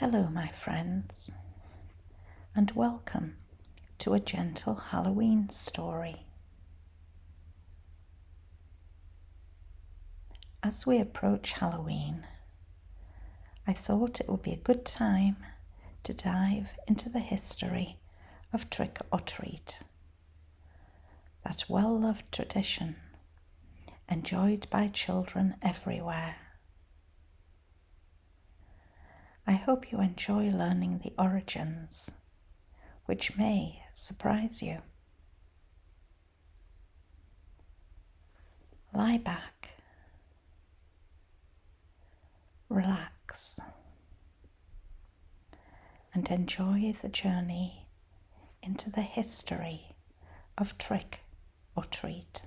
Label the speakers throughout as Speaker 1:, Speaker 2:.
Speaker 1: Hello, my friends, and welcome to a gentle Halloween story. As we approach Halloween, I thought it would be a good time to dive into the history of trick or treat, that well-loved tradition enjoyed by children everywhere. I hope you enjoy learning the origins, which may surprise you. Lie back, relax, and enjoy the journey into the history of trick or treat.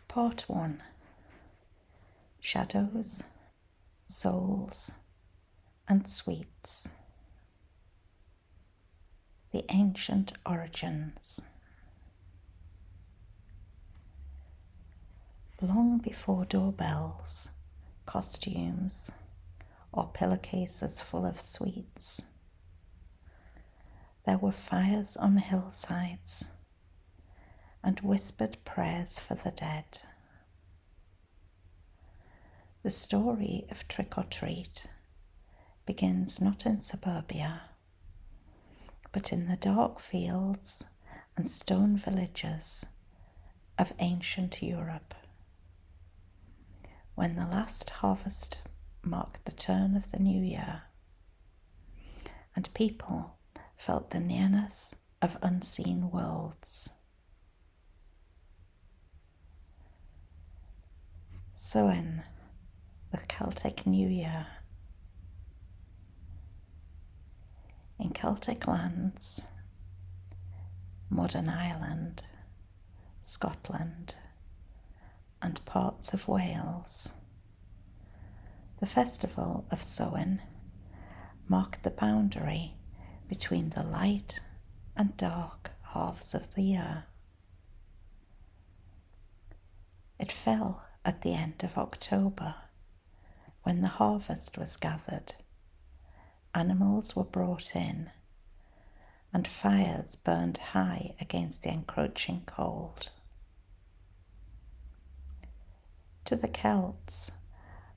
Speaker 1: Part 1. Shadows, Souls, and Sweets. The ancient origins. Long before doorbells, costumes, or pillowcases full of sweets, there were fires on hillsides and whispered prayers for the dead. The story of trick or treat begins not in suburbia, but in the dark fields and stone villages of ancient Europe, when the last harvest marked the turn of the new year, and people felt the nearness of unseen worlds. Samhain, the Celtic New Year. In Celtic lands, modern Ireland, Scotland, and parts of Wales, the festival of Samhain marked the boundary between the light and dark halves of the year. It fell at the end of October, when the harvest was gathered, animals were brought in, and fires burned high against the encroaching cold. To the Celts,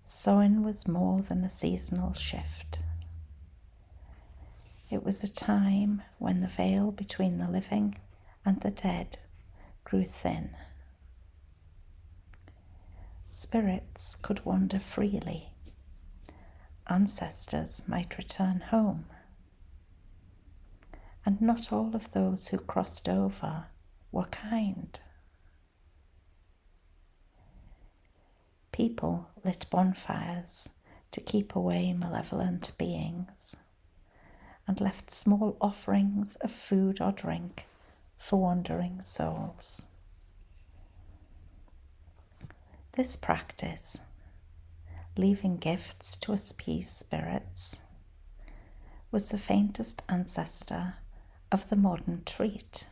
Speaker 1: Samhain was more than a seasonal shift. It was a time when the veil between the living and the dead grew thin. Spirits could wander freely. Ancestors might return home. And not all of those who crossed over were kind. People lit bonfires to keep away malevolent beings, and left small offerings of food or drink for wandering souls. This practice, leaving gifts to appease spirits, was the faintest ancestor of the modern treat.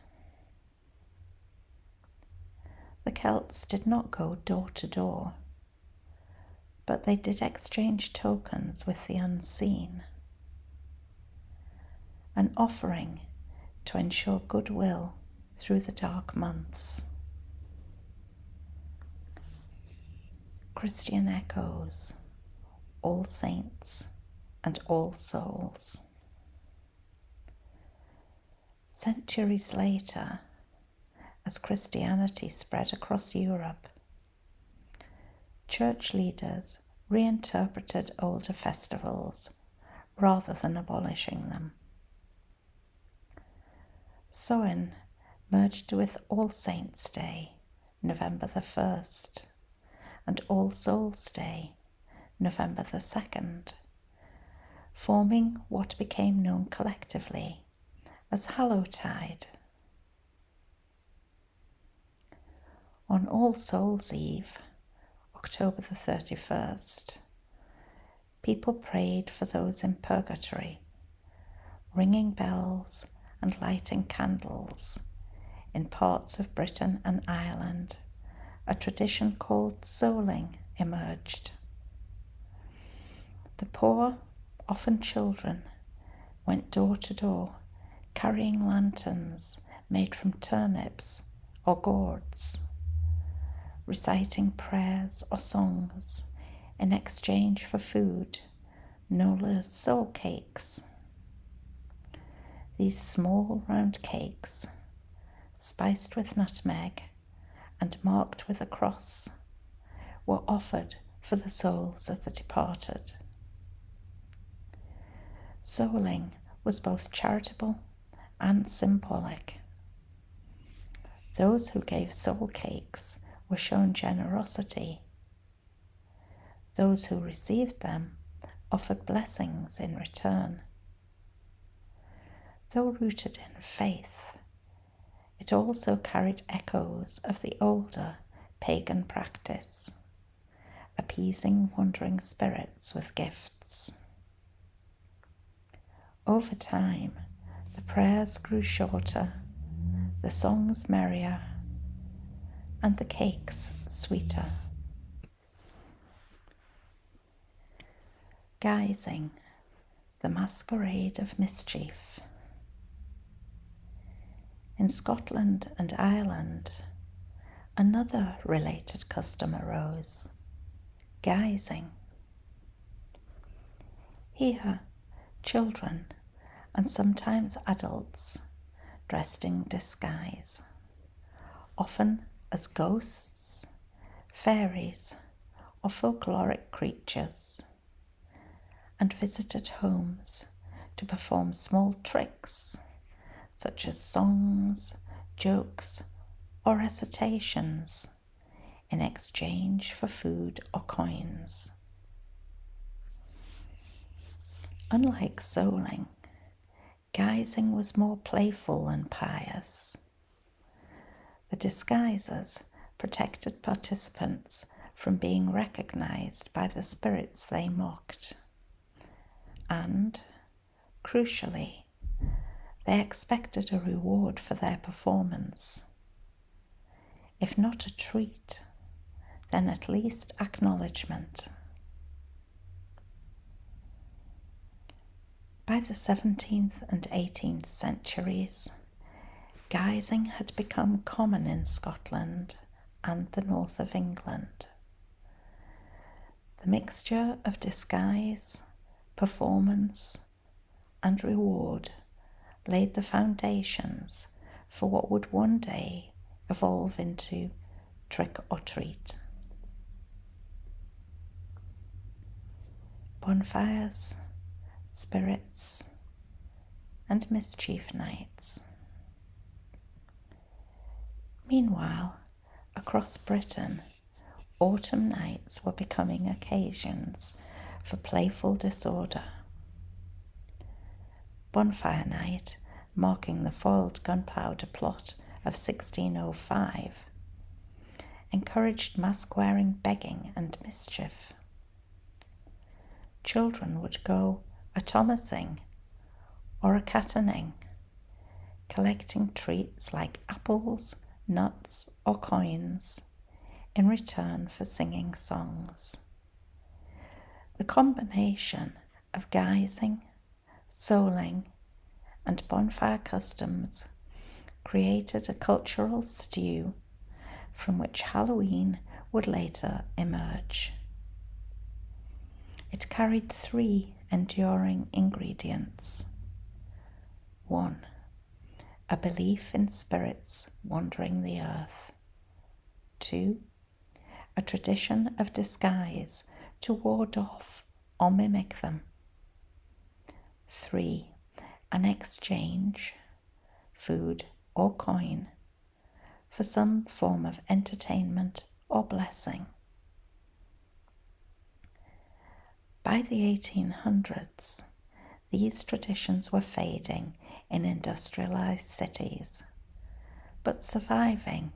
Speaker 1: The Celts did not go door to door, but they did exchange tokens with the unseen, an offering to ensure goodwill through the dark months. Christian echoes, All Saints and All Souls. Centuries later, as Christianity spread across Europe, church leaders reinterpreted older festivals rather than abolishing them. Samhain merged with All Saints' Day, November the 1st, and All Souls' Day, November the 2nd, forming what became known collectively as Hallowtide. On All Souls' Eve, October the 31st, people prayed for those in purgatory, ringing bells and lighting candles in parts of Britain and Ireland, a tradition called souling emerged. The poor, often children, went door to door, carrying lanterns made from turnips or gourds, reciting prayers or songs in exchange for food known as soul cakes. These small round cakes, spiced with nutmeg and marked with a cross, were offered for the souls of the departed. Souling was both charitable and symbolic. Those who gave soul cakes were shown generosity. Those who received them offered blessings in return. Though rooted in faith, it also carried echoes of the older pagan practice, appeasing wandering spirits with gifts. Over time, the prayers grew shorter, the songs merrier, and the cakes sweeter. Guising, the masquerade of mischief. In Scotland and Ireland, another related custom arose, guising. Here, children, and sometimes adults, dressed in disguise, often as ghosts, fairies, or folkloric creatures, and visited homes to perform small tricks such as songs, jokes, or recitations in exchange for food or coins. Unlike souling, guising was more playful and pious. The disguises protected participants from being recognized by the spirits they mocked. And, crucially, they expected a reward for their performance. If not a treat, then at least acknowledgement. By the 17th and 18th centuries, guising had become common in Scotland and the north of England. The mixture of disguise, performance, and reward laid the foundations for what would one day evolve into trick or treat. Bonfires, spirits, and mischief nights. Meanwhile, across Britain, autumn nights were becoming occasions for playful disorder. Bonfire Night, marking the foiled gunpowder plot of 1605, encouraged mask-wearing begging and mischief. Children would go a-thomasing or a-cattening, collecting treats like apples, nuts, or coins in return for singing songs. The combination of guising, souling, and bonfire customs created a cultural stew from which Halloween would later emerge. It carried 3 enduring ingredients. 1. A belief in spirits wandering the earth. 2. A tradition of disguise to ward off or mimic them. 3. An exchange, food or coin, for some form of entertainment or blessing. By the 1800s, these traditions were fading in industrialized cities, but surviving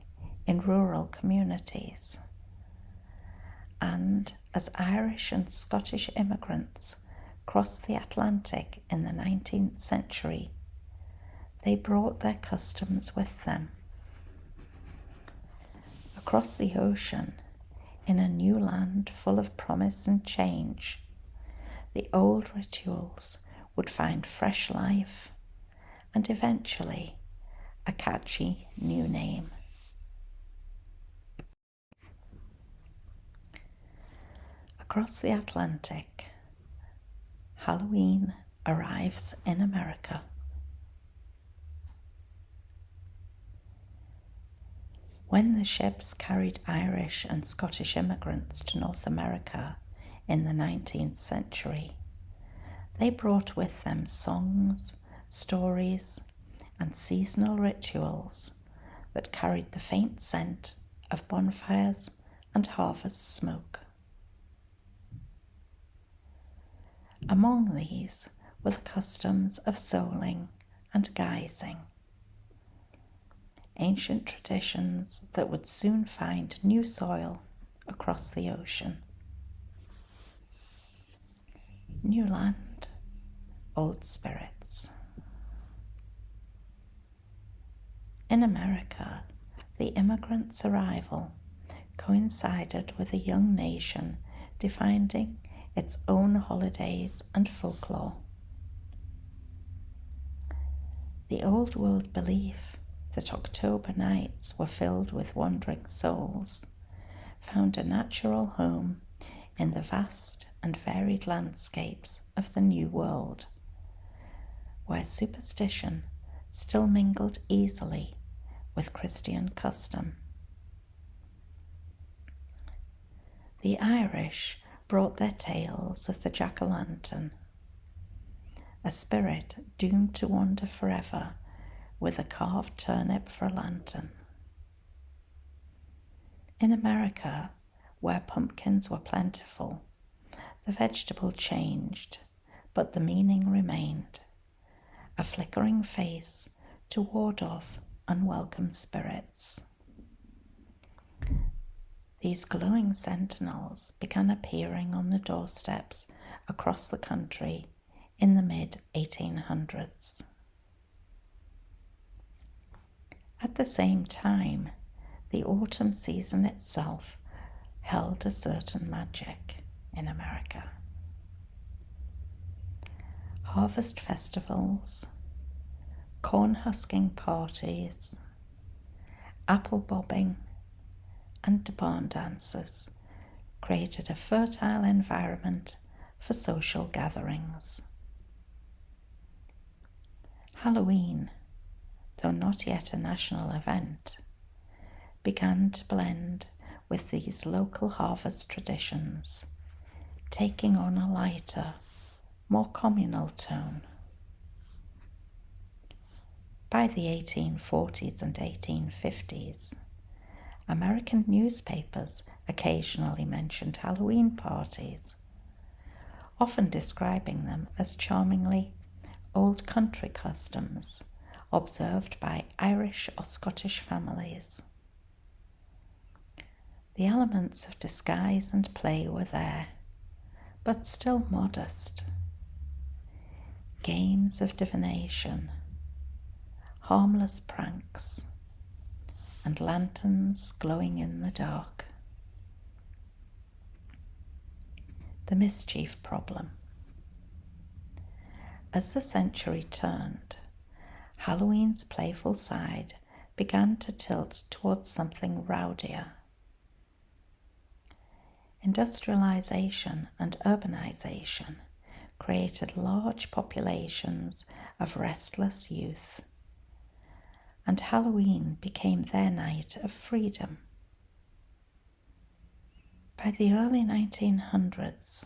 Speaker 1: in rural communities. And as Irish and Scottish immigrants crossed the Atlantic in the 19th century, they brought their customs with them. Across the ocean, in a new land full of promise and change, the old rituals would find fresh life and eventually a catchy new name. Across the Atlantic, Halloween arrives in America. When the ships carried Irish and Scottish immigrants to North America in the 19th century, they brought with them songs, stories, and seasonal rituals that carried the faint scent of bonfires and harvest smoke. Among these were the customs of souling and guising, ancient traditions that would soon find new soil across the ocean. New land, old spirits. In America, the immigrants' arrival coincided with a young nation defining its own holidays and folklore. The old world belief that October nights were filled with wandering souls found a natural home in the vast and varied landscapes of the New World, where superstition still mingled easily with Christian custom. The Irish brought their tales of the jack-o'-lantern, a spirit doomed to wander forever with a carved turnip for a lantern. In America, where pumpkins were plentiful, the vegetable changed, but the meaning remained, a flickering face to ward off unwelcome spirits. These glowing sentinels began appearing on the doorsteps across the country in the mid-1800s. At the same time, the autumn season itself held a certain magic in America. Harvest festivals, corn husking parties, apple bobbing, and barn dances created a fertile environment for social gatherings. Halloween, though not yet a national event, began to blend with these local harvest traditions, taking on a lighter, more communal tone. By the 1840s and 1850s, American newspapers occasionally mentioned Halloween parties, often describing them as charmingly old country customs observed by Irish or Scottish families. The elements of disguise and play were there, but still modest. Games of divination, harmless pranks, and lanterns glowing in the dark. The mischief problem. As the century turned, Halloween's playful side began to tilt towards something rowdier. Industrialization and urbanization created large populations of restless youth, and Halloween became their night of freedom. By the early 1900s,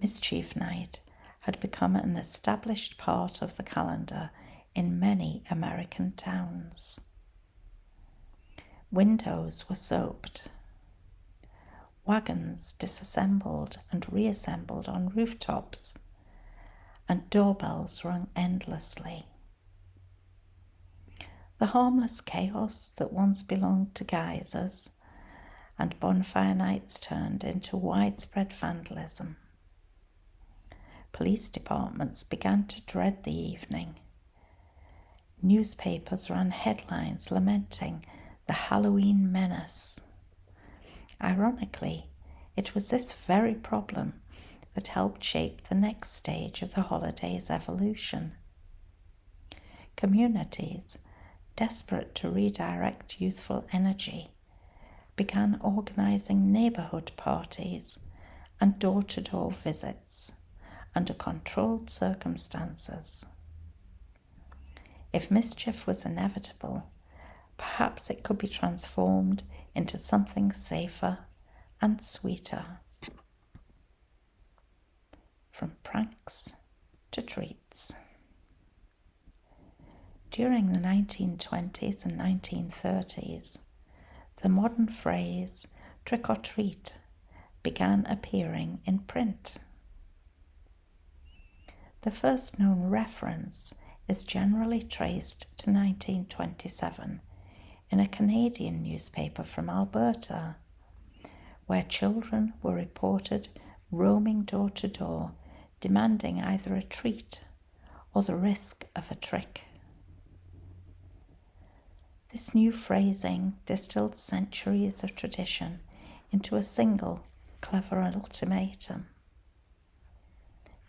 Speaker 1: Mischief Night had become an established part of the calendar in many American towns. Windows were soaped, wagons disassembled and reassembled on rooftops, and doorbells rung endlessly. The harmless chaos that once belonged to geysers and bonfire nights turned into widespread vandalism. Police departments began to dread the evening. Newspapers ran headlines lamenting the Halloween menace. Ironically, it was this very problem that helped shape the next stage of the holiday's evolution. Communities, desperate to redirect youthful energy, began organising neighbourhood parties and door-to-door visits under controlled circumstances. If mischief was inevitable, perhaps it could be transformed into something safer and sweeter. From pranks to treats. During the 1920s and 1930s, the modern phrase trick or treat began appearing in print. The first known reference is generally traced to 1927 in a Canadian newspaper from Alberta, where children were reported roaming door to door, demanding either a treat or the risk of a trick. This new phrasing distilled centuries of tradition into a single, clever ultimatum: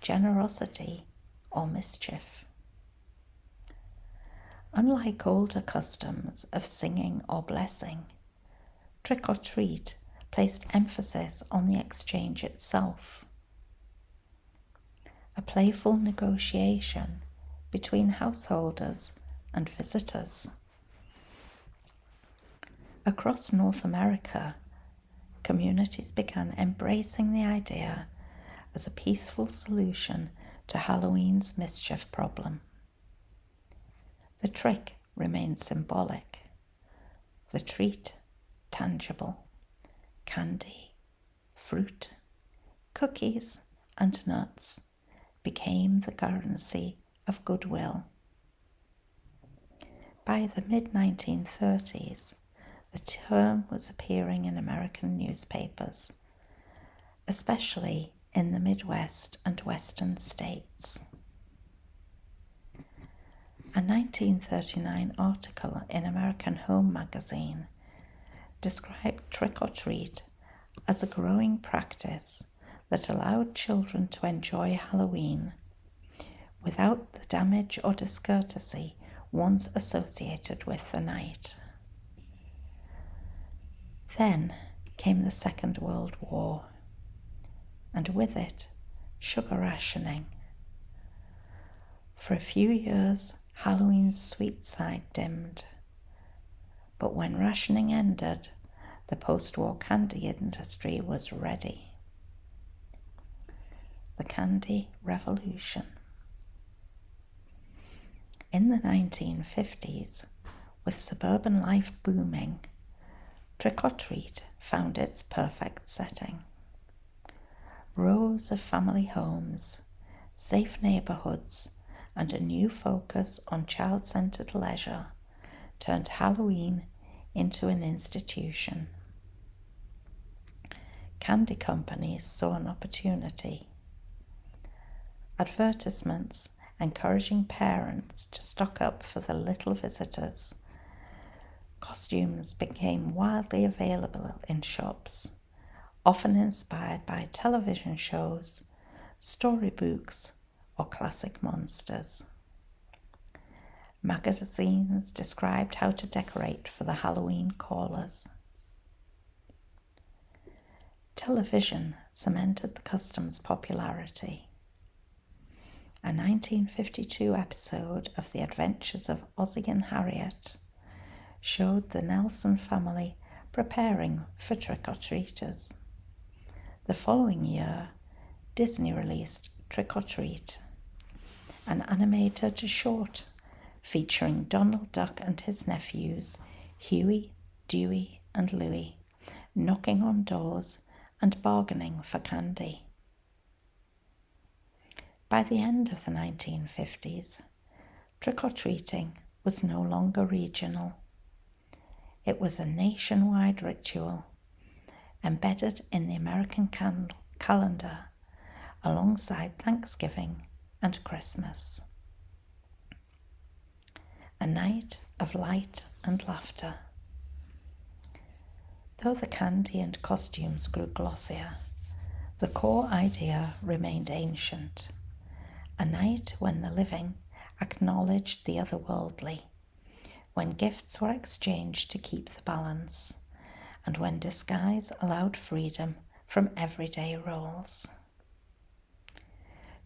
Speaker 1: generosity or mischief. Unlike older customs of singing or blessing, trick or treat placed emphasis on the exchange itself. A playful negotiation between householders and visitors. Across North America, communities began embracing the idea as a peaceful solution to Halloween's mischief problem. The trick remained symbolic, the treat tangible. Candy, fruit, cookies, and nuts became the currency of goodwill. By the mid-1930s, the term was appearing in American newspapers, especially in the Midwest and Western states. A 1939 article in American Home magazine described trick-or-treat as a growing practice that allowed children to enjoy Halloween without the damage or discourtesy once associated with the night. Then came the Second World War, and with it, sugar rationing. For a few years, Halloween's sweet side dimmed. But when rationing ended, the post-war candy industry was ready. The candy revolution. In the 1950s, with suburban life booming, trick-or-treat found its perfect setting. Rows of family homes, safe neighbourhoods, and a new focus on child-centred leisure turned Halloween into an institution. Candy companies saw an opportunity. Advertisements encouraging parents to stock up for the little visitors. Costumes became widely available in shops, often inspired by television shows, storybooks, or classic monsters. Magazines described how to decorate for the Halloween callers. Television cemented the custom's popularity. A 1952 episode of The Adventures of Ozzie and Harriet showed the Nelson family preparing for trick-or-treaters. The following year, Disney released Trick or Treat, an animated short featuring Donald Duck and his nephews, Huey, Dewey, and Louie, knocking on doors and bargaining for candy. By the end of the 1950s, trick-or-treating was no longer regional. It was a nationwide ritual, embedded in the American calendar, alongside Thanksgiving and Christmas. A night of light and laughter. Though the candy and costumes grew glossier, the core idea remained ancient. A night when the living acknowledged the otherworldly, when gifts were exchanged to keep the balance, and when disguise allowed freedom from everyday roles.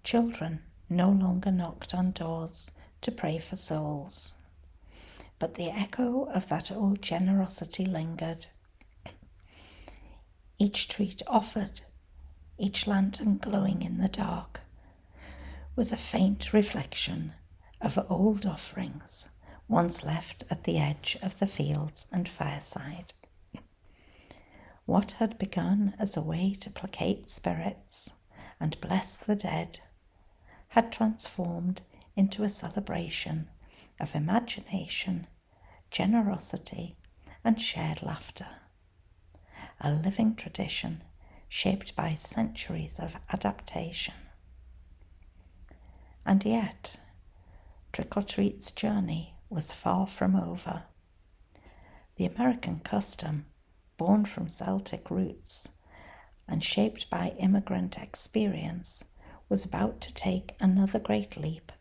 Speaker 1: Children no longer knocked on doors to pray for souls, but the echo of that old generosity lingered. Each treat offered, each lantern glowing in the dark, was a faint reflection of old offerings once left at the edge of the fields and fireside. What had begun as a way to placate spirits and bless the dead had transformed into a celebration of imagination, generosity, and shared laughter. A living tradition shaped by centuries of adaptation. And yet, trick-or-treat's journey was far from over. The American custom, born from Celtic roots and shaped by immigrant experience, was about to take another great leap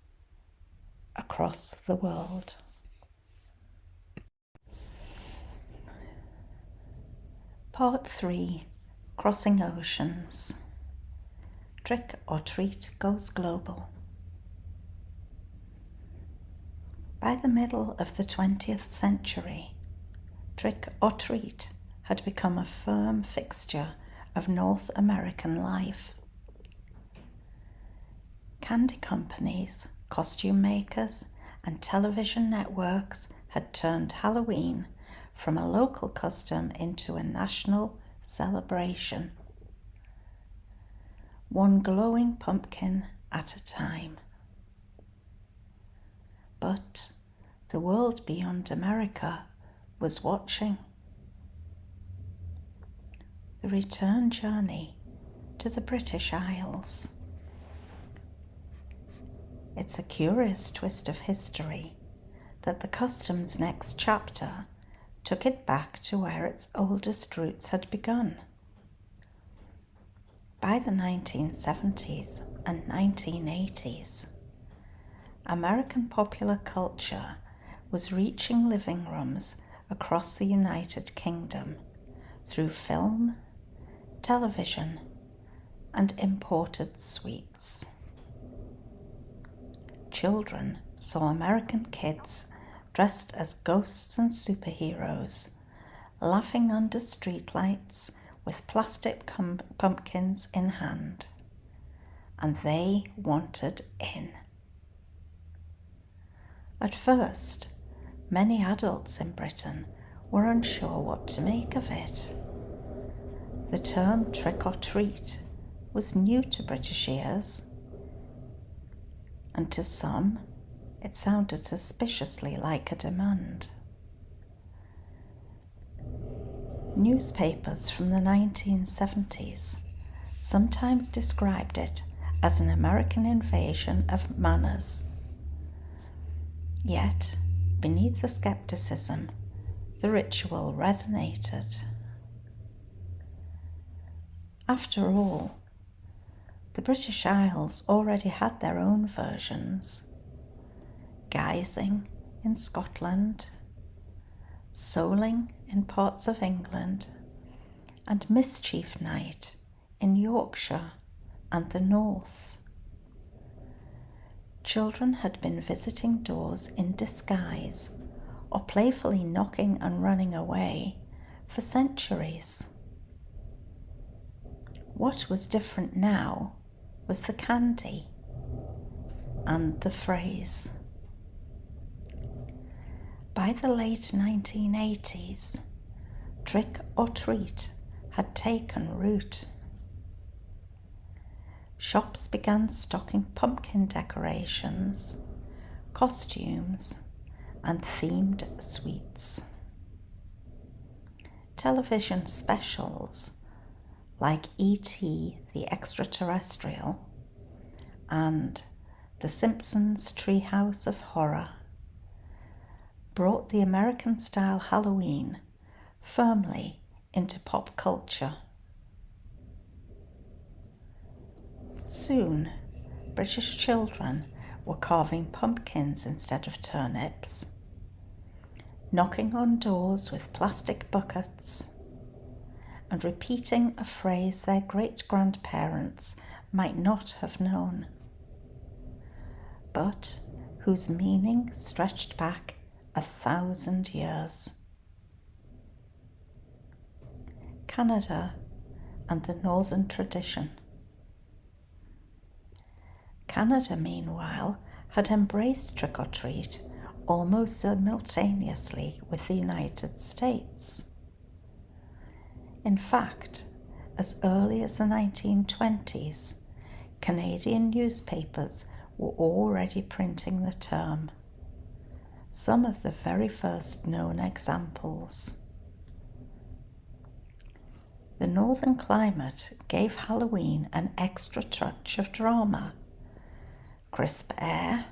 Speaker 1: across the world. Part 3. Crossing Oceans. Trick or treat goes global. By the middle of the 20th century, trick or treat had become a firm fixture of North American life. Candy companies, costume makers, and television networks had turned Halloween from a local custom into a national celebration, one glowing pumpkin at a time. But the world beyond America was watching. The return journey to the British Isles. It's a curious twist of history that the custom's next chapter took it back to where its oldest roots had begun. By the 1970s and 1980s, American popular culture was reaching living rooms across the United Kingdom through film, television, and imported sweets. Children saw American kids dressed as ghosts and superheroes, laughing under streetlights with plastic pumpkins in hand, and they wanted in. At first, many adults in Britain were unsure what to make of it. The term trick or treat was new to British ears, and to some, it sounded suspiciously like a demand. Newspapers from the 1970s sometimes described it as an American invasion of manners. Yet, beneath the skepticism, the ritual resonated. After all, the British Isles already had their own versions. Guising in Scotland, souling in parts of England, and Mischief Night in Yorkshire and the North. Children had been visiting doors in disguise or playfully knocking and running away for centuries. What was different now was the candy and the phrase. By the late 1980s, trick or treat had taken root. Shops began stocking pumpkin decorations, costumes, and themed sweets. Television specials like E.T. the Extraterrestrial and The Simpsons' Treehouse of Horror brought the American-style Halloween firmly into pop culture. Soon, British children were carving pumpkins instead of turnips, knocking on doors with plastic buckets, and repeating a phrase their great-grandparents might not have known, but whose meaning stretched back 1,000 years. Canada and the Northern tradition. Canada, meanwhile, had embraced trick-or-treat almost simultaneously with the United States. In fact, as early as the 1920s, Canadian newspapers were already printing the term, some of the very first known examples. The northern climate gave Halloween an extra touch of drama. Crisp air,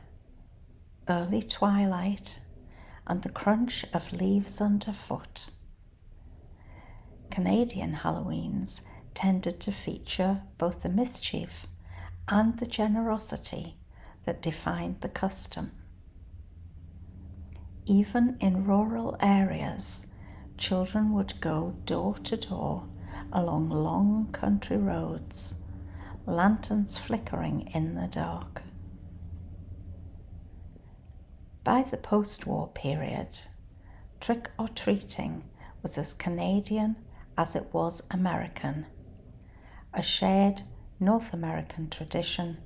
Speaker 1: early twilight, and the crunch of leaves underfoot. Canadian Halloweens tended to feature both the mischief and the generosity that defined the custom. Even in rural areas, children would go door to door along long country roads, lanterns flickering in the dark. By the post-war period, trick-or-treating was as Canadian as it was American, a shared North American tradition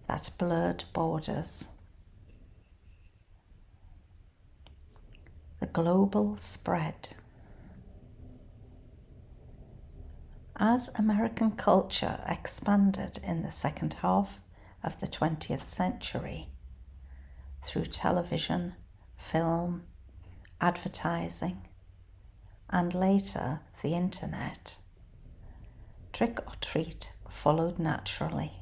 Speaker 1: that blurred borders. The global spread. As American culture expanded in the second half of the 20th century, through television, film, advertising, and later the internet, trick-or-treat followed naturally.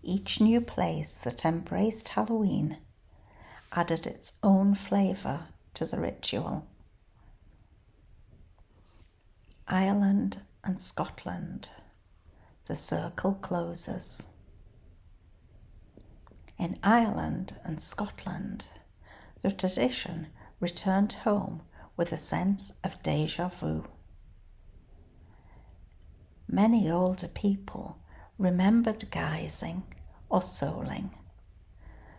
Speaker 1: Each new place that embraced Halloween added its own flavour to the ritual. Ireland and Scotland, the circle closes. In Ireland and Scotland, the tradition returned home with a sense of déjà vu. Many older people remembered guising or souling,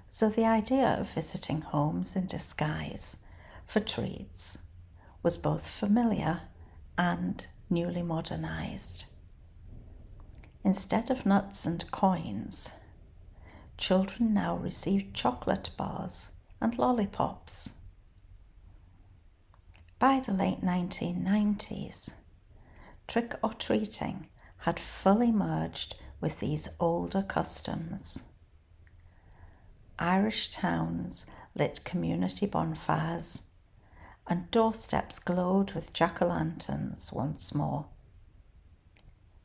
Speaker 1: so the idea of visiting homes in disguise for treats was both familiar and newly modernised. Instead of nuts and coins, children now received chocolate bars and lollipops. By the late 1990s, trick-or-treating had fully merged with these older customs. Irish towns lit community bonfires, and doorsteps glowed with jack-o'-lanterns once more.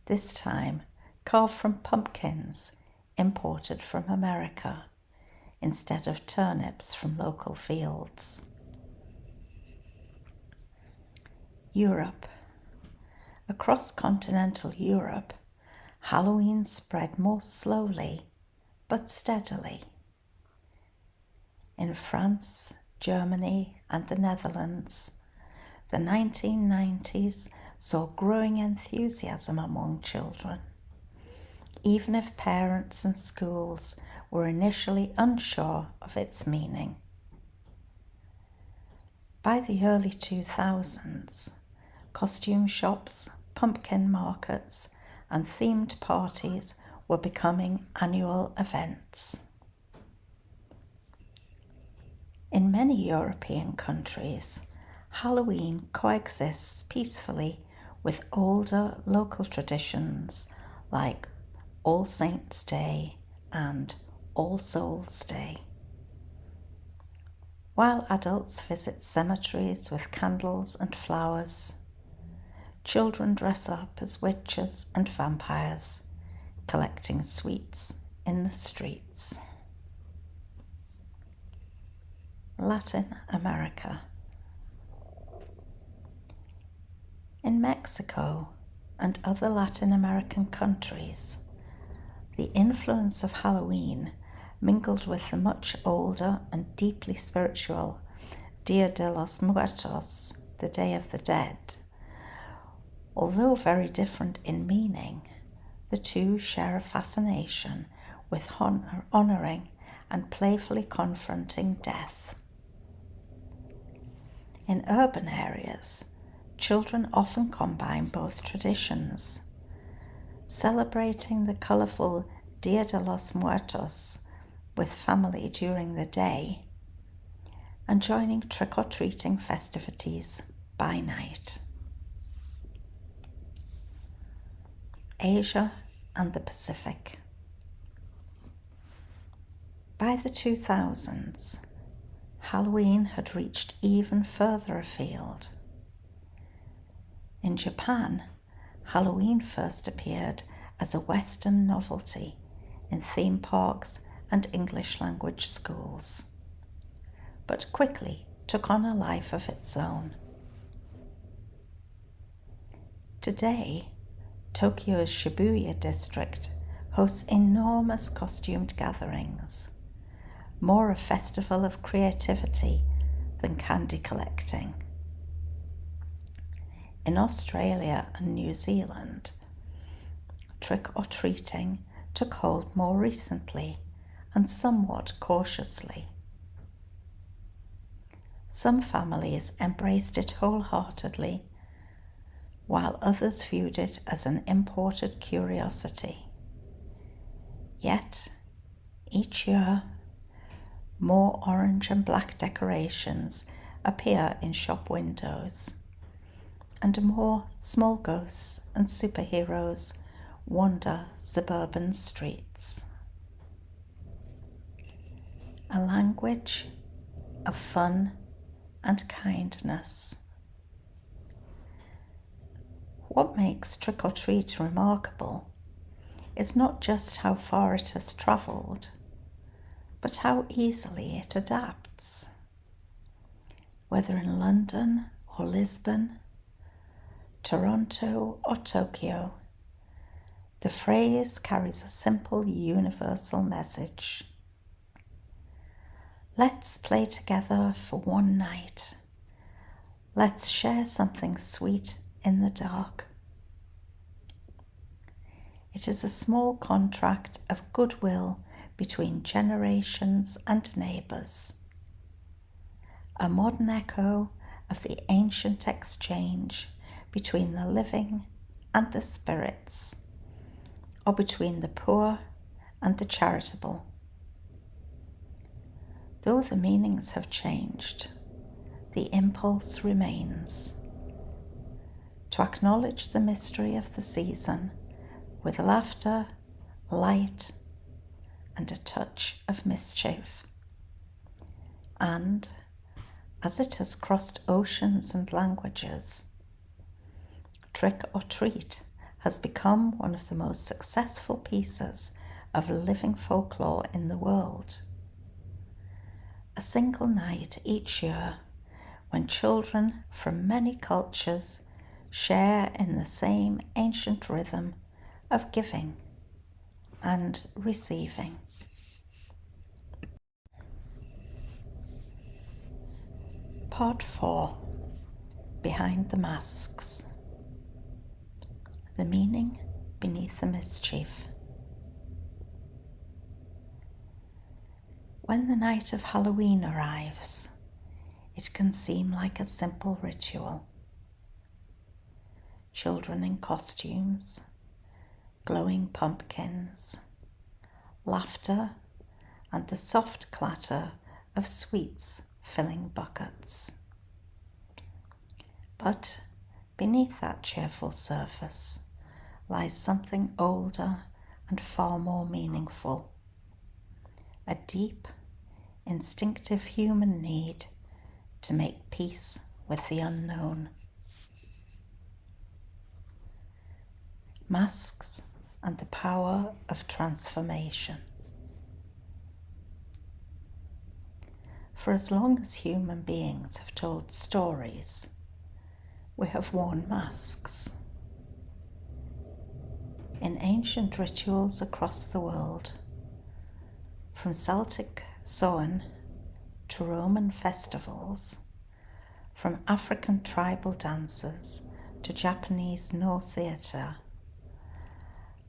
Speaker 1: This time carved from pumpkins imported from America instead of turnips from local fields. Europe. Across continental Europe, Halloween spread more slowly but steadily. In France, Germany, and the Netherlands, the 1990s saw growing enthusiasm among children, even if parents and schools were initially unsure of its meaning. By the early 2000s, costume shops, pumpkin markets, and themed parties were becoming annual events. In many European countries, Halloween coexists peacefully with older local traditions like All Saints' Day and All Souls' Day. While adults visit cemeteries with candles and flowers, children dress up as witches and vampires, collecting sweets in the streets. Latin America. In Mexico and other Latin American countries, the influence of Halloween mingled with the much older and deeply spiritual Dia de los Muertos, the Day of the Dead. Although very different in meaning, the two share a fascination with honouring and playfully confronting death. In urban areas, children often combine both traditions, celebrating the colourful Dia de los Muertos with family during the day and joining trick-or-treating festivities by night. Asia and the Pacific. By the 2000s, Halloween had reached even further afield. In Japan, Halloween first appeared as a Western novelty in theme parks and English language schools, but quickly took on a life of its own. Today, Tokyo's Shibuya district hosts enormous costumed gatherings, more a festival of creativity than candy collecting. In Australia and New Zealand, trick-or-treating took hold more recently and somewhat cautiously. Some families embraced it wholeheartedly, while others viewed it as an imported curiosity. Yet, each year, more orange and black decorations appear in shop windows, and more small ghosts and superheroes wander suburban streets. A language of fun and kindness. What makes trick-or-treat remarkable is not just how far it has travelled, but how easily it adapts. Whether in London or Lisbon, Toronto or Tokyo, the phrase carries a simple universal message. Let's play together for one night. Let's share something sweet in the dark. It is a small contract of goodwill between generations and neighbours, a modern echo of the ancient exchange between the living and the spirits, or between the poor and the charitable. Though the meanings have changed, the impulse remains to acknowledge the mystery of the season with laughter, light, and a touch of mischief. And, as it has crossed oceans and languages, Trick or Treat has become one of the most successful pieces of living folklore in the world. A single night each year when children from many cultures share in the same ancient rhythm of giving and receiving. Part 4. Behind the Masks. The meaning beneath the mischief. When the night of Halloween arrives, it can seem like a simple ritual. Children in costumes, glowing pumpkins, laughter, and the soft clatter of sweets filling buckets. But beneath that cheerful surface lies something older and far more meaningful. A deep, instinctive human need to make peace with the unknown. Masks and the power of transformation. For as long as human beings have told stories, we have worn masks. In ancient rituals across the world, from Celtic Samhain to Roman festivals, from African tribal dances to Japanese no theatre,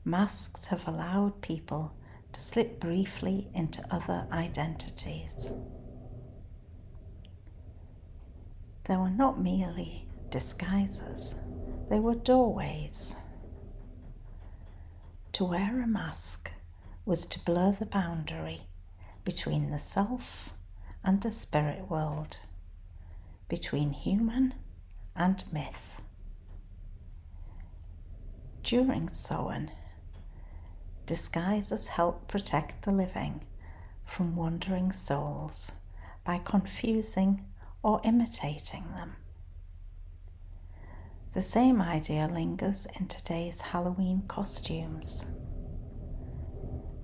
Speaker 1: masks have allowed people to slip briefly into other identities. They were not merely disguises, they were doorways. To wear a mask was to blur the boundary between the self and the spirit world, between human and myth. During Samhain, disguises help protect the living from wandering souls by confusing or imitating them. The same idea lingers in today's Halloween costumes.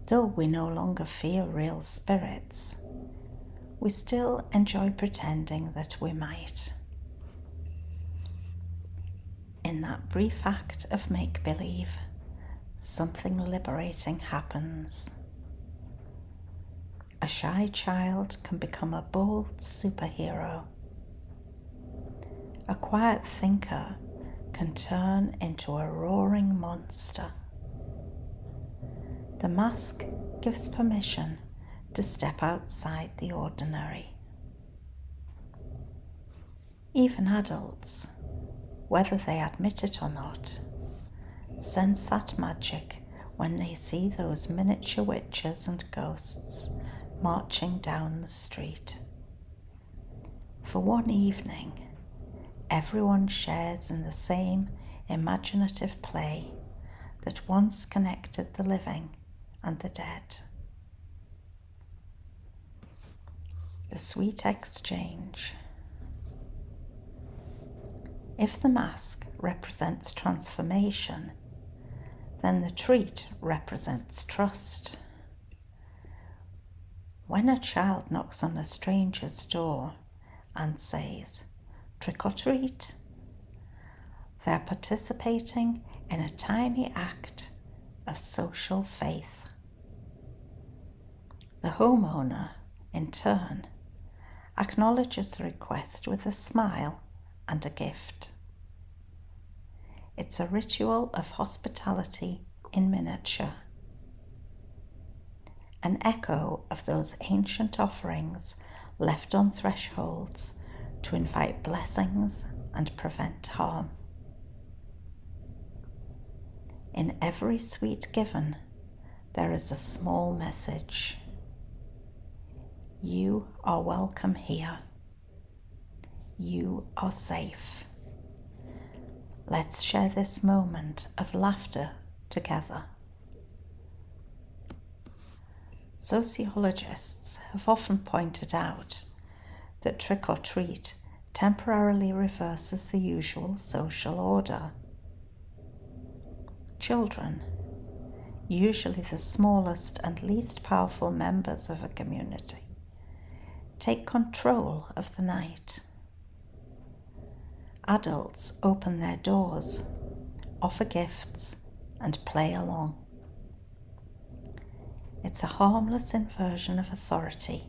Speaker 1: Though we no longer fear real spirits, we still enjoy pretending that we might. In that brief act of make-believe, something liberating happens. A shy child can become a bold superhero. A quiet thinker can turn into a roaring monster. The mask gives permission to step outside the ordinary. Even adults, whether they admit it or not, sense that magic when they see those miniature witches and ghosts marching down the street. For one evening, everyone shares in the same imaginative play that once connected the living and the dead. The sweet exchange. If the mask represents transformation, then the treat represents trust. When a child knocks on a stranger's door and says, "Trick or treat," they're participating in a tiny act of social faith. The homeowner, in turn, acknowledges the request with a smile and a gift. It's a ritual of hospitality in miniature, an echo of those ancient offerings left on thresholds to invite blessings and prevent harm. In every sweet given, there is a small message. You are welcome here. You are safe. Let's share this moment of laughter together. Sociologists have often pointed out that trick or treat temporarily reverses the usual social order. Children, usually the smallest and least powerful members of a community, take control of the night. Adults open their doors, offer gifts, and play along. It's a harmless inversion of authority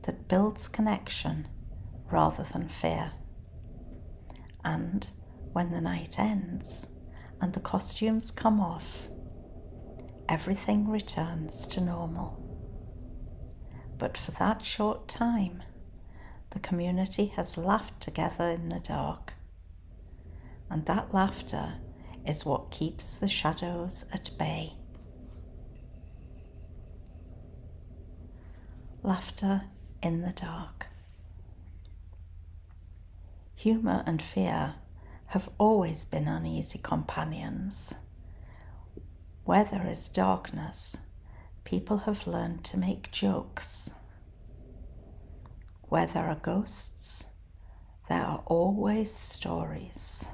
Speaker 1: that builds connection rather than fear. And when the night ends and the costumes come off, everything returns to normal. But for that short time, the community has laughed together in the dark. And that laughter is what keeps the shadows at bay. Laughter in the dark. Humour and fear have always been uneasy companions. Where there is darkness, people have learned to make jokes. Where there are ghosts, there are always stories.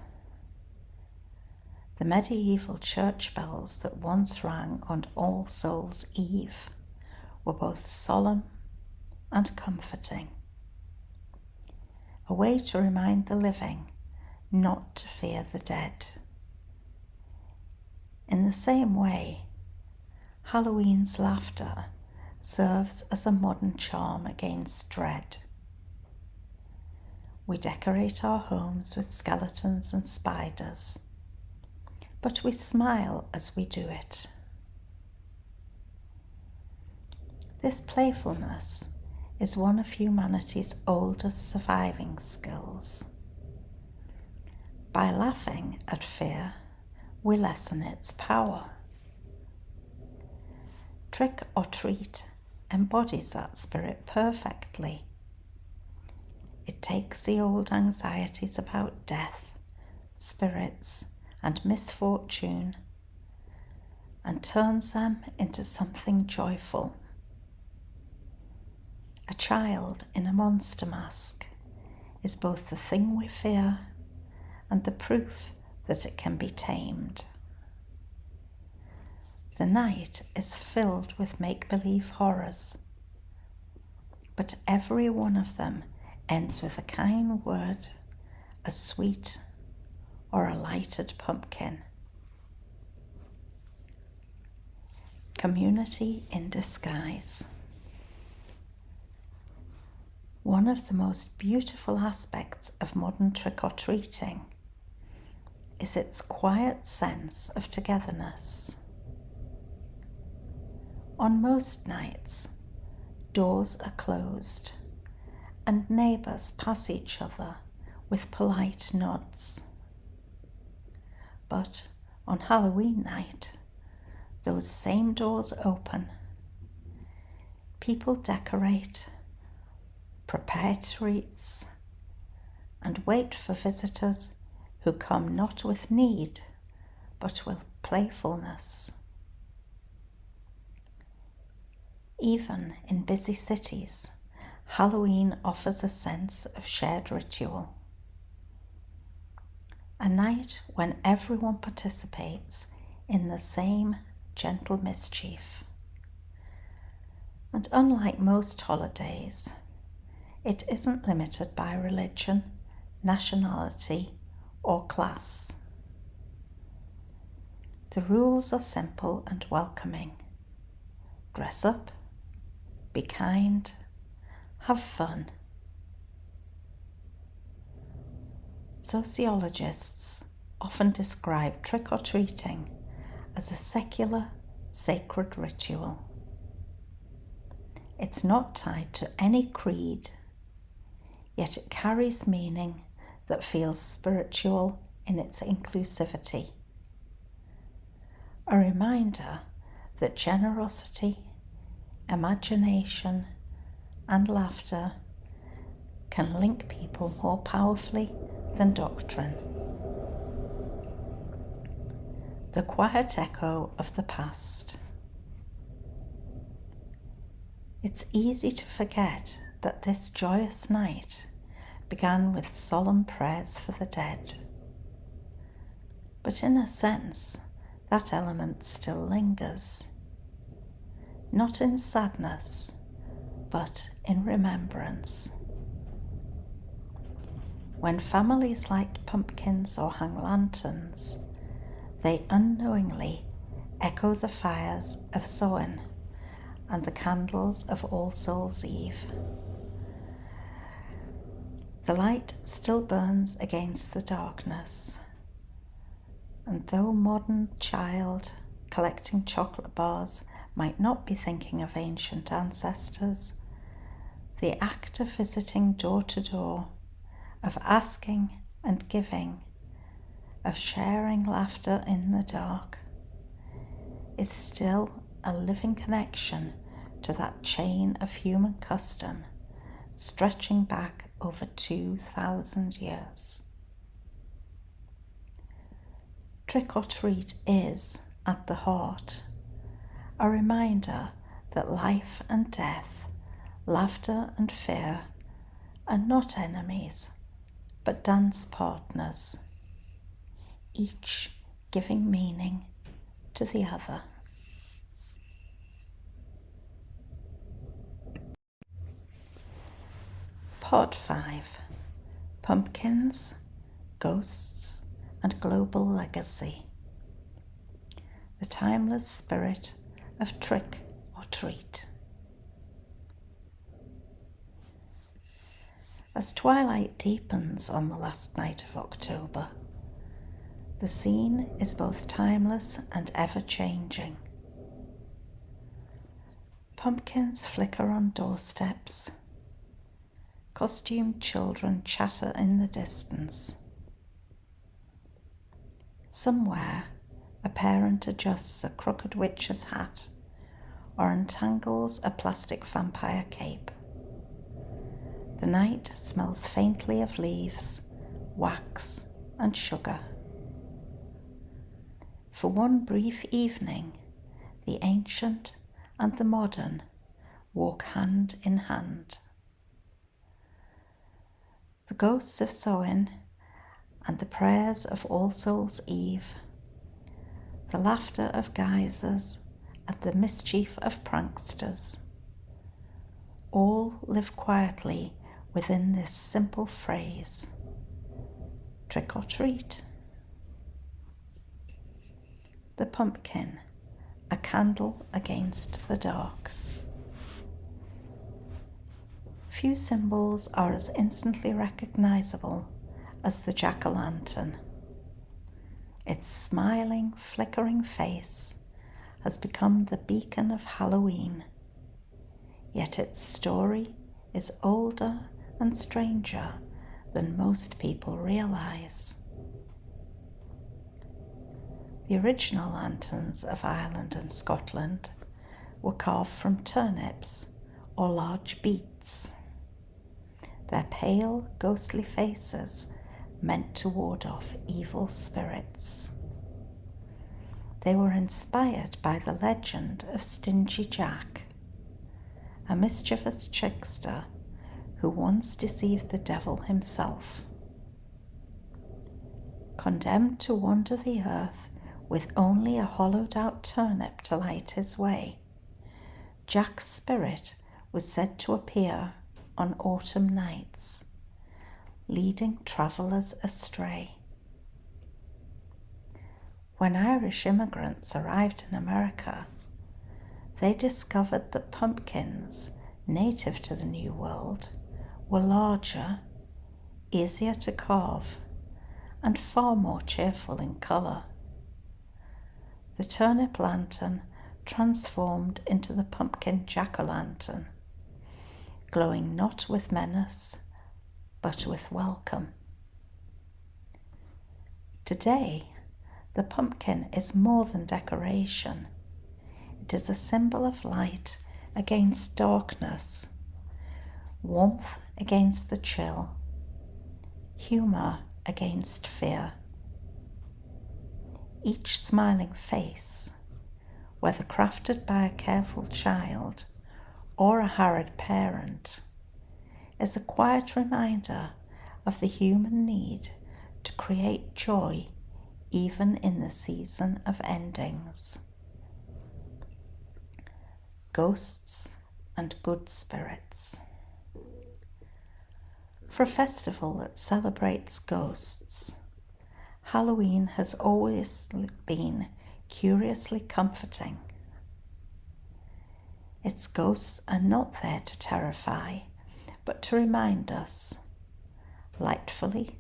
Speaker 1: The medieval church bells that once rang on All Souls' Eve were both solemn and comforting. A way to remind the living not to fear the dead. In the same way, Halloween's laughter serves as a modern charm against dread. We decorate our homes with skeletons and spiders, but we smile as we do it. This playfulness is one of humanity's oldest surviving skills. By laughing at fear, we lessen its power. Trick or treat embodies that spirit perfectly. It takes the old anxieties about death, spirits, and misfortune and turns them into something joyful. A child in a monster mask is both the thing we fear and the proof that it can be tamed. The night is filled with make-believe horrors, but every one of them ends with a kind word, a sweet or a lighted pumpkin. Community in disguise. One of the most beautiful aspects of modern trick-or-treating is its quiet sense of togetherness. On most nights, doors are closed and neighbours pass each other with polite nods. But on Halloween night, those same doors open. People decorate, prepare treats, and wait for visitors who come not with need, but with playfulness. Even in busy cities, Halloween offers a sense of shared ritual. A night when everyone participates in the same gentle mischief. And unlike most holidays, it isn't limited by religion, nationality, or class. The rules are simple and welcoming. Dress up, be kind, have fun. Sociologists often describe trick-or-treating as a secular, sacred ritual. It's not tied to any creed, yet it carries meaning that feels spiritual in its inclusivity. A reminder that generosity, imagination, and laughter can link people more powerfully than doctrine. The quiet echo of the past. It's easy to forget that this joyous night began with solemn prayers for the dead. But in a sense, that element still lingers. Not in sadness, but in remembrance. When families light pumpkins or hang lanterns, they unknowingly echo the fires of Samhain and the candles of All Souls' Eve. The light still burns against the darkness, and though modern child collecting chocolate bars might not be thinking of ancient ancestors, the act of visiting door to door, of asking and giving, of sharing laughter in the dark, is still a living connection to that chain of human custom stretching back over 2,000 years. Trick or treat is, at the heart, a reminder that life and death, laughter and fear are not enemies, but dance partners, each giving meaning to the other. Part 5. Pumpkins, ghosts, and global legacy. The timeless spirit of trick or treat. As twilight deepens on the last night of October, the scene is both timeless and ever-changing. Pumpkins flicker on doorsteps. Costumed children chatter in the distance. Somewhere, a parent adjusts a crooked witch's hat or untangles a plastic vampire cape. The night smells faintly of leaves, wax, and sugar. For one brief evening, the ancient and the modern walk hand in hand. The ghosts of Samhain and the prayers of All Souls' Eve, the laughter of guisers and the mischief of pranksters, all live quietly within this simple phrase, trick or treat. The pumpkin, a candle against the dark. Few symbols are as instantly recognizable as the jack-o'-lantern. Its smiling, flickering face has become the beacon of Halloween, yet its story is older and stranger than most people realize. The original lanterns of Ireland and Scotland were carved from turnips or large beets. Their pale, ghostly faces meant to ward off evil spirits. They were inspired by the legend of Stingy Jack, a mischievous trickster who once deceived the devil himself. Condemned to wander the earth with only a hollowed-out turnip to light his way, Jack's spirit was said to appear on autumn nights, leading travellers astray. When Irish immigrants arrived in America, they discovered that pumpkins native to the New World were larger, easier to carve, and far more cheerful in colour. The turnip lantern transformed into the pumpkin jack-o'-lantern, glowing not with menace, but with welcome. Today, the pumpkin is more than decoration. It is a symbol of light against darkness, warmth against the chill, humour against fear. Each smiling face, whether crafted by a careful child or a harried parent, is a quiet reminder of the human need to create joy even in the season of endings. Ghosts and good spirits. For a festival that celebrates ghosts, Halloween has always been curiously comforting. Its ghosts are not there to terrify, but to remind us, lightfully,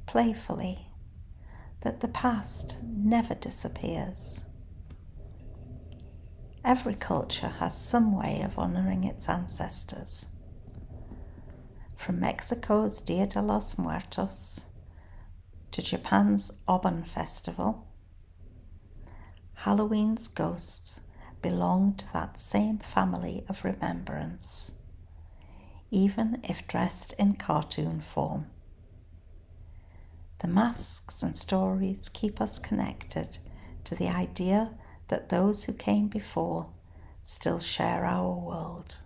Speaker 1: playfully, that the past never disappears. Every culture has some way of honouring its ancestors. From Mexico's Dia de los Muertos to Japan's Obon Festival, Halloween's ghosts belong to that same family of remembrance, even if dressed in cartoon form. The masks and stories keep us connected to the idea that those who came before still share our world,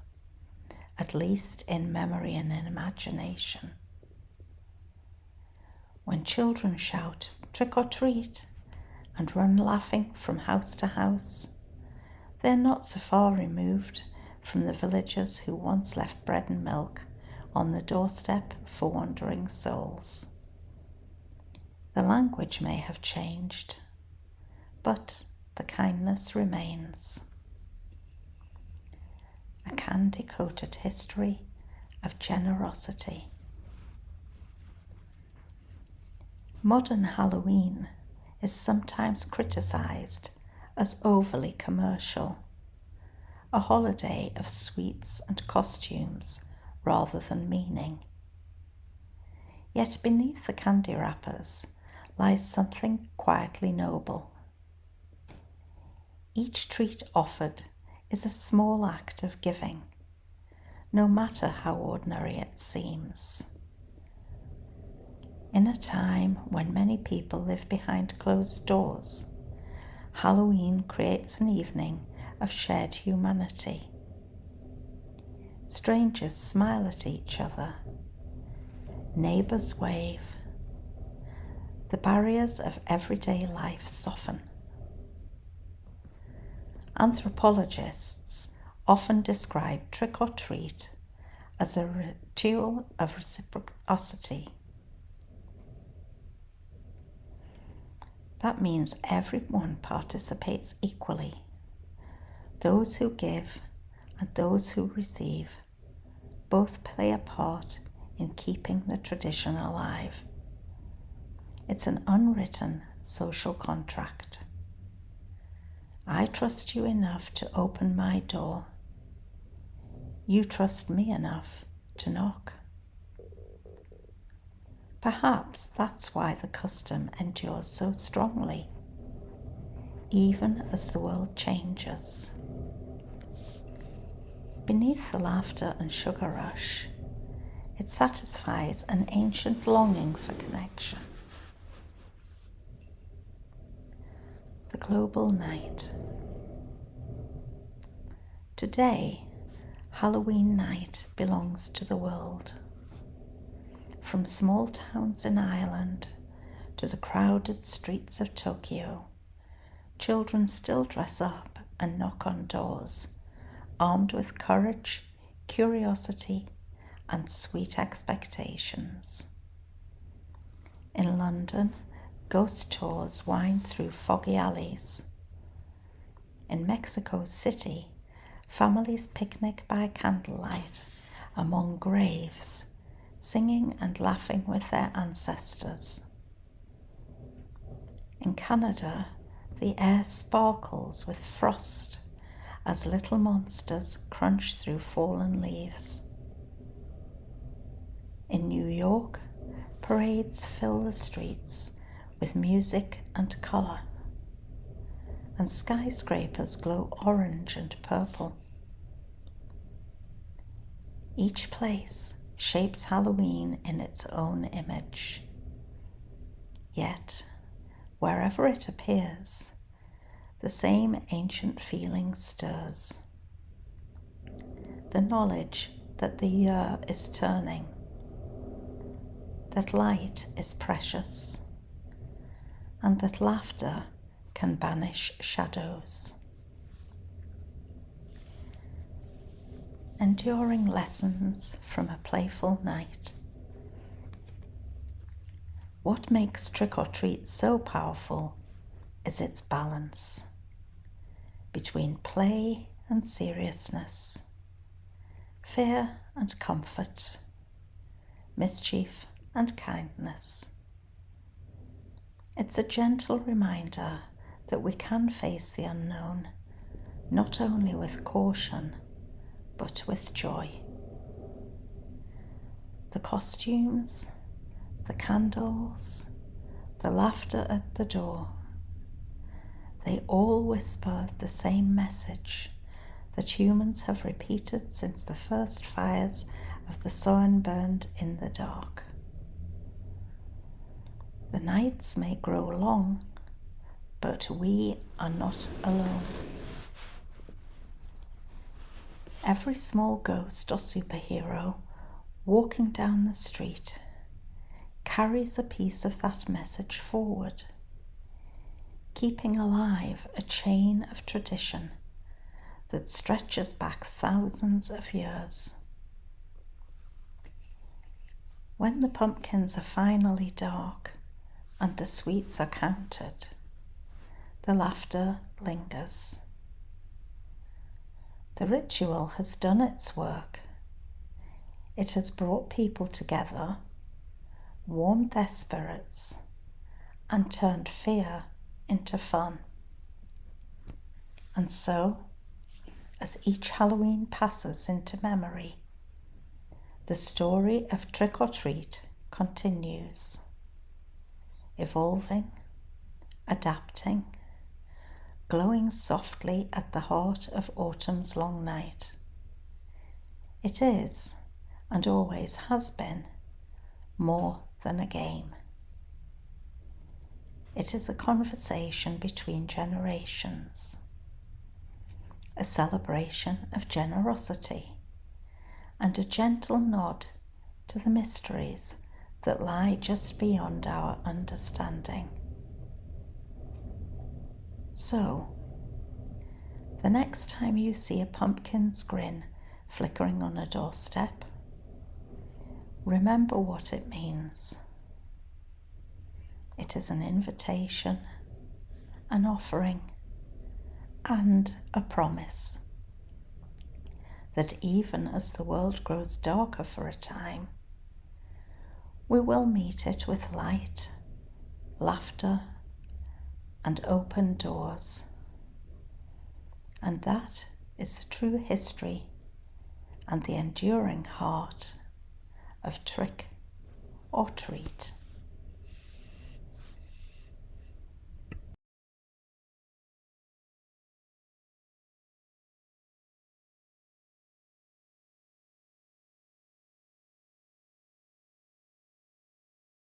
Speaker 1: at least in memory and in imagination. When children shout, "Trick or treat," and run laughing from house to house, they're not so far removed from the villagers who once left bread and milk on the doorstep for wandering souls. The language may have changed, but the kindness remains. A candy-coated history of generosity. Modern Halloween is sometimes criticised as overly commercial, a holiday of sweets and costumes rather than meaning. Yet beneath the candy wrappers lies something quietly noble. Each treat offered is a small act of giving, no matter how ordinary it seems. In a time when many people live behind closed doors, Halloween creates an evening of shared humanity. Strangers smile at each other. Neighbours wave. The barriers of everyday life soften. Anthropologists often describe trick or treat as a ritual of reciprocity. That means everyone participates equally. Those who give and those who receive both play a part in keeping the tradition alive. It's an unwritten social contract. I trust you enough to open my door. You trust me enough to knock. Perhaps that's why the custom endures so strongly, even as the world changes. Beneath the laughter and sugar rush, it satisfies an ancient longing for connection. The global night. Today, Halloween night belongs to the world. From small towns in Ireland to the crowded streets of Tokyo, children still dress up and knock on doors, armed with courage, curiosity, and sweet expectations. In London, ghost tours wind through foggy alleys. In Mexico City, families picnic by candlelight among graves, singing and laughing with their ancestors. In Canada, the air sparkles with frost as little monsters crunch through fallen leaves. In New York, parades fill the streets with music and colour, and skyscrapers glow orange and purple. Each place shapes Halloween in its own image. Yet, wherever it appears, the same ancient feeling stirs. The knowledge that the year is turning, that light is precious, and that laughter can banish shadows. Enduring lessons from a playful night. What makes trick or treat so powerful is its balance between play and seriousness, fear and comfort, mischief and kindness. It's a gentle reminder that we can face the unknown, not only with caution, but with joy. The costumes, the candles, the laughter at the door, they all whisper the same message that humans have repeated since the first fires of the Samhain burned in the dark. The nights may grow long, but we are not alone. Every small ghost or superhero walking down the street carries a piece of that message forward, keeping alive a chain of tradition that stretches back thousands of years. When the pumpkins are finally dark and the sweets are counted, the laughter lingers. The ritual has done its work. It has brought people together, warmed their spirits, and turned fear into fun. And so, as each Halloween passes into memory, the story of trick or treat continues, evolving, adapting, glowing softly at the heart of autumn's long night. It is, and always has been, more than a game. It is a conversation between generations, a celebration of generosity, and a gentle nod to the mysteries that lie just beyond our understanding. So, the next time you see a pumpkin's grin flickering on a doorstep, remember what it means. It is an invitation, an offering, and a promise that even as the world grows darker for a time, we will meet it with light, laughter, and open doors. And that is the true history and the enduring heart of trick or treat.